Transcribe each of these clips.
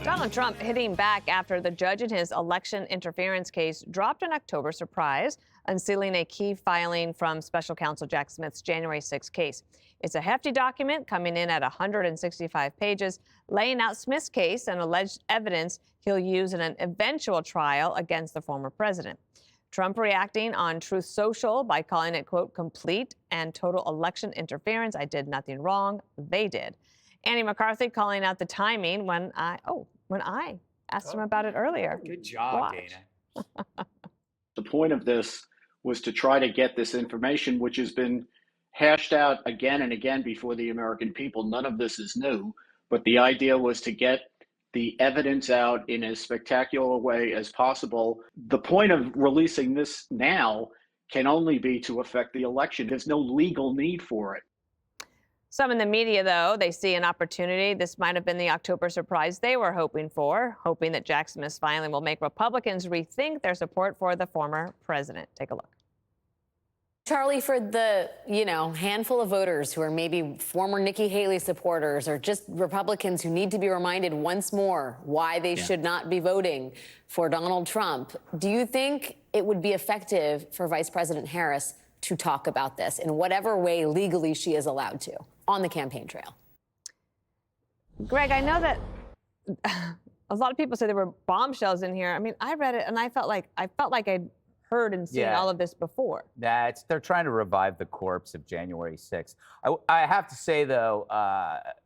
Donald Trump hitting back after the judge in his election interference case dropped an October surprise, unsealing a key filing from Special Counsel Jack Smith's January 6 case. It's a hefty document coming in at 165 pages, laying out Smith's case and alleged evidence he'll use in an eventual trial against the former president. Trump reacting on Truth Social by calling it, quote, complete and total election interference. I did nothing wrong. They did. Andy McCarthy calling out the timing when I asked him about it earlier. Good job, Dana. The point of this was to try to get this information, which has been hashed out again and again before the American people. None of this is new, but the idea was to get the evidence out in as spectacular a way as possible. The point of releasing this now can only be to affect the election. There's no legal need for it. Some in the media, though, they see an opportunity. This might have been the October surprise they were hoping for, hoping that Jack Smith's filing will make Republicans rethink their support for the former president. Take a look. Charlie, for the, handful of voters who are maybe former Nikki Haley supporters or just Republicans who need to be reminded once more why they should not be voting for Donald Trump, do you think it would be effective for Vice President Harris to talk about this in whatever way legally she is allowed to on the campaign trail? Greg, I know that a lot of people say there were bombshells in here. I mean, I read it and I felt like I'd heard and seen all of this before. They're trying to revive the corpse of January 6th. I have to say, though,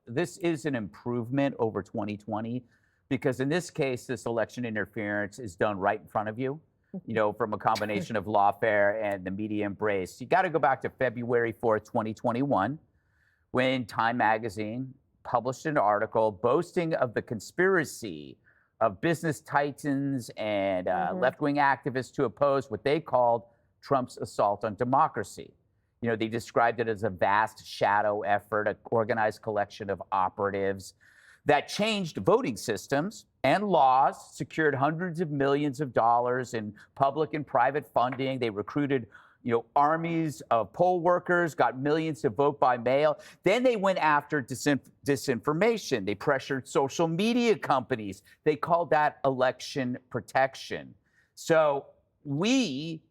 this is an improvement over 2020 because in this case, this election interference is done right in front of you, from a combination of lawfare and the media embrace. You got to go back to February 4th, 2021, when Time magazine published an article boasting of the conspiracy of business titans and left-wing activists to oppose what they called Trump's assault on democracy. They described it as a vast shadow effort, an organized collection of operatives that changed voting systems and laws, secured hundreds of millions of dollars in public and private funding. They recruited armies of poll workers, got millions to vote by mail. Then they went after disinformation. They pressured social media companies. They called that election protection. So we,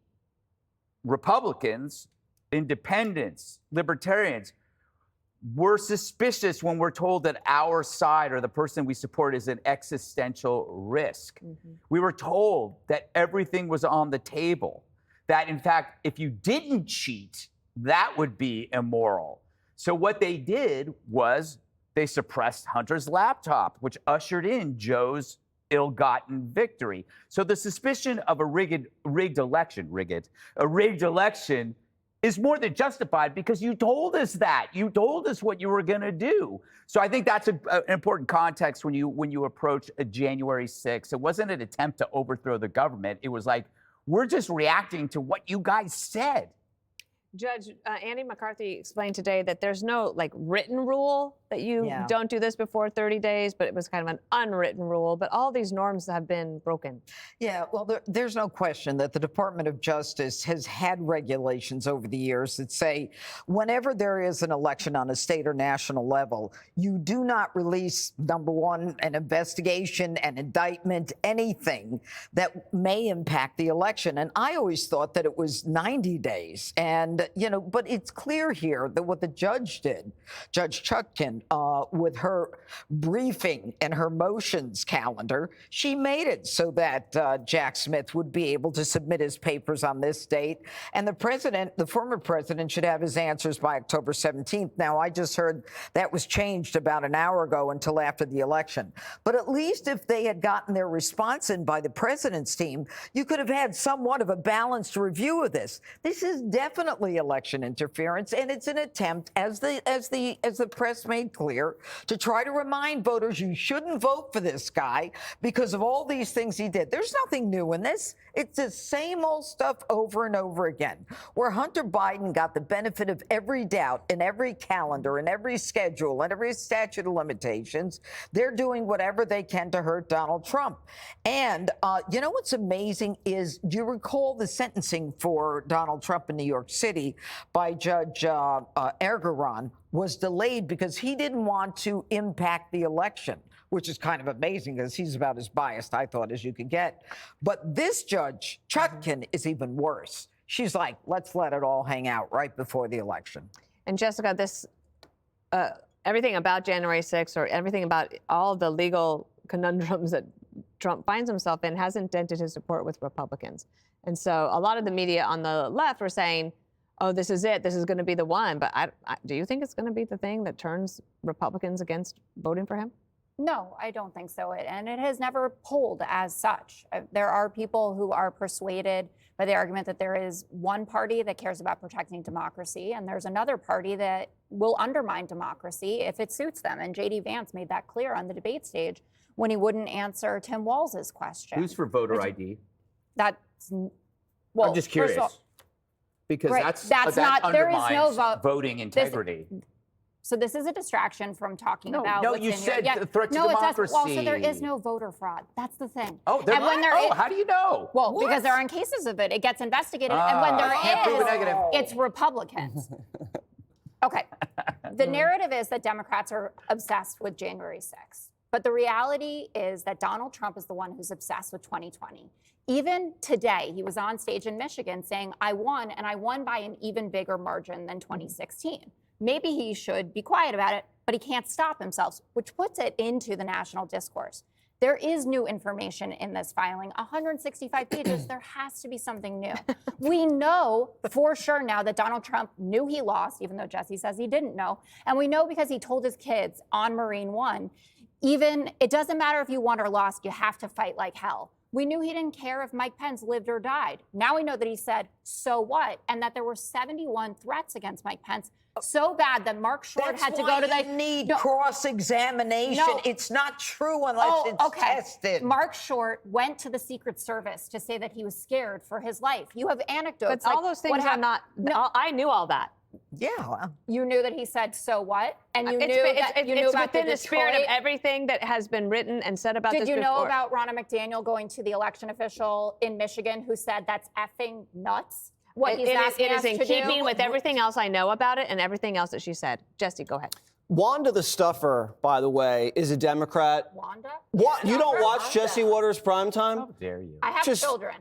Republicans, independents, libertarians, we're suspicious when we're told that our side or the person we support is an existential risk. We were told that everything was on the table. That, in fact, if you didn't cheat, that would be immoral. So what they did was they suppressed Hunter's laptop, which ushered in Joe's ill-gotten victory. So the suspicion of a rigged election is more than justified because you told us that. You told us what you were going to do. So I think that's an important context when you approach a January 6th. It wasn't an attempt to overthrow the government. It was like, we're just reacting to what you guys said. Judge Andy McCarthy explained today that there's no written rule that you don't do this before 30 days, but it was kind of an unwritten rule. But all these norms have been broken. Yeah, well, there's no question that the Department of Justice has had regulations over the years that say whenever there is an election on a state or national level, you do not release, number one, an investigation, an indictment, anything that may impact the election. And I always thought that it was 90 days. And but it's clear here that what the judge did, Judge Chutkan, with her briefing and her motions calendar, she made it so that Jack Smith would be able to submit his papers on this date. And the former president, should have his answers by October 17th. Now, I just heard that was changed about an hour ago until after the election. But at least if they had gotten their response in by the president's team, you could have had somewhat of a balanced review of this. This is definitely election interference, and it's an attempt, as the press made clear, to try to remind voters you shouldn't vote for this guy because of all these things he did. There's nothing new in this. It's the same old stuff over and over again, where Hunter Biden got the benefit of every doubt in every calendar, in every schedule, and every statute of limitations. They're doing whatever they can to hurt Donald Trump. And what's amazing is, do you recall the sentencing for Donald Trump in New York City by Judge Ergeron was delayed because he didn't want to impact the election. which is kind of amazing because he's about as biased, I thought, as you could get. But this Judge Chutkan is even worse. She's like, let's let it all hang out right before the election. And Jessica, this everything about January 6th or everything about all the legal conundrums that Trump finds himself in hasn't dented his support with Republicans. And so a lot of the media on the left were saying, oh, this is it. This is going to be the one. But do you think it's going to be the thing that turns Republicans against voting for him? No, I don't think so. And it has never polled as such. There are people who are persuaded by the argument that there is one party that cares about protecting democracy, and there's another party that will undermine democracy if it suits them. And J.D. Vance made that clear on the debate stage when he wouldn't answer Tim Walz's question. Who's for voter ID? That's, well, I'm just curious. Because right, that not, undermines there is no voting integrity. So this is a distraction from talking about. No, what's you in said your, the threat to no, democracy. Well, so there is no voter fraud. That's the thing. Oh, there how do you know? Well, because there aren't cases of it. It gets investigated, and when there is, it's Republicans. Okay. The narrative is that Democrats are obsessed with January 6th. But the reality is that Donald Trump is the one who's obsessed with 2020. Even today, he was on stage in Michigan saying, I won, and I won by an even bigger margin than 2016. Maybe he should be quiet about it, but he can't stop himself, which puts it into the national discourse. There is new information in this filing, 165 pages. There has to be something new. We know for sure now that Donald Trump knew he lost, even though Jesse says he didn't know. And we know because he told his kids on Marine One, it doesn't matter if you won or lost, you have to fight like hell. We knew he didn't care if Mike Pence lived or died. Now we know that he said, so what? And that there were 71 threats against Mike Pence. So bad that Mark Short had to go to the... That's why you need cross-examination. No. It's not true unless it's tested. Mark Short went to the Secret Service to say that he was scared for his life. You have anecdotes. But all those things are not... No. I knew all that. Yeah. Well. You knew that he said, so what? And you knew that you knew it's about within the spirit of everything that has been written and said about this before. Did you know about Ronna McDaniel going to the election official in Michigan who said that's effing nuts? What he's asking us to do? It is in keeping with everything else I know about it and everything else that she said. Jesse, go ahead. Wanda the Stuffer, by the way, is a Democrat. Wanda? What? You don't watch Jesse Waters Primetime? How dare you? I have children.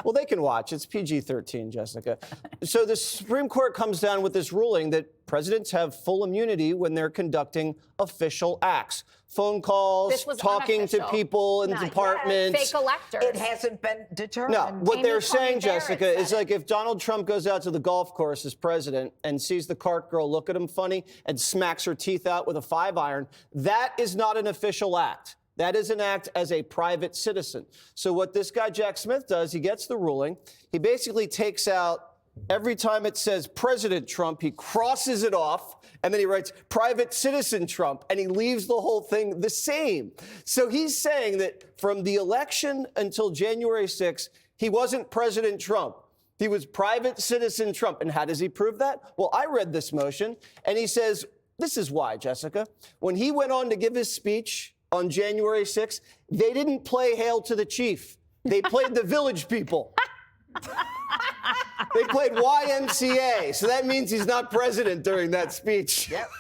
Well, they can watch. It's PG-13, Jessica. So the Supreme Court comes down with this ruling that presidents have full immunity when they're conducting official acts. Phone calls, talking to people in departments. Fake electors. It hasn't been determined. No, what they're saying, Jessica, is like if Donald Trump goes out to the golf course as president and sees the cart girl look at him funny and smacks her teeth out with a 5-iron, that is not an official act. That is an act as a private citizen. So what this guy Jack Smith does, he gets the ruling. He basically takes out every time it says President Trump, he crosses it off, and then he writes Private Citizen Trump, and he leaves the whole thing the same. So he's saying that from the election until January 6th, he wasn't President Trump. He was Private Citizen Trump. And how does he prove that? Well, I read this motion, and he says, this is why, Jessica. When he went on to give his speech on January 6th, they didn't play Hail to the Chief. They played the Village People. They played YMCA, so that means he's not president during that speech. Yep.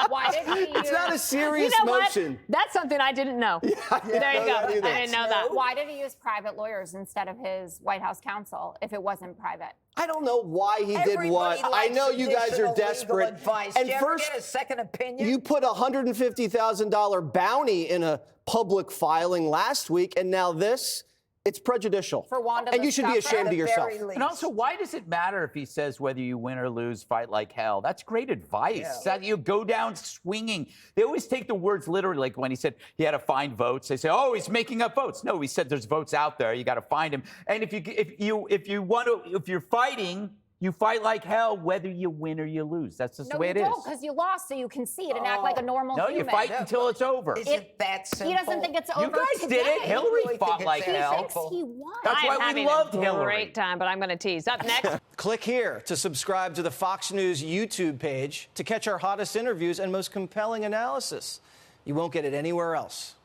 Why did he use... It's not a serious motion. What? That's something I didn't know. There you go. I didn't know that. Why did he use private lawyers instead of his White House counsel if it wasn't private? I don't know why he did what. I know you guys are desperate. And did you ever get a second opinion? You put a $150,000 bounty in a public filing last week, and now this. It's prejudicial. For Wanda, and you should be ashamed of yourself. And also, why does it matter if he says whether you win or lose, fight like hell? That's great advice. That you go down swinging. They always take the words literally. Like when he said he had to find votes, they say, "Oh, he's making up votes." No, he said there's votes out there. You got to find them. And if you're fighting. You fight like hell, whether you win or you lose. That's just the way it is. No, you don't, because you lost, so you concede and act like a normal human. No, you fight until it's over. Isn't that simple? He doesn't think it's over. You guys today. did it. Hillary fought like hell. He thinks he won. That's why we loved Hillary. Great time, but I'm going to tease. Up next. Click here to subscribe to the Fox News YouTube page to catch our hottest interviews and most compelling analysis. You won't get it anywhere else.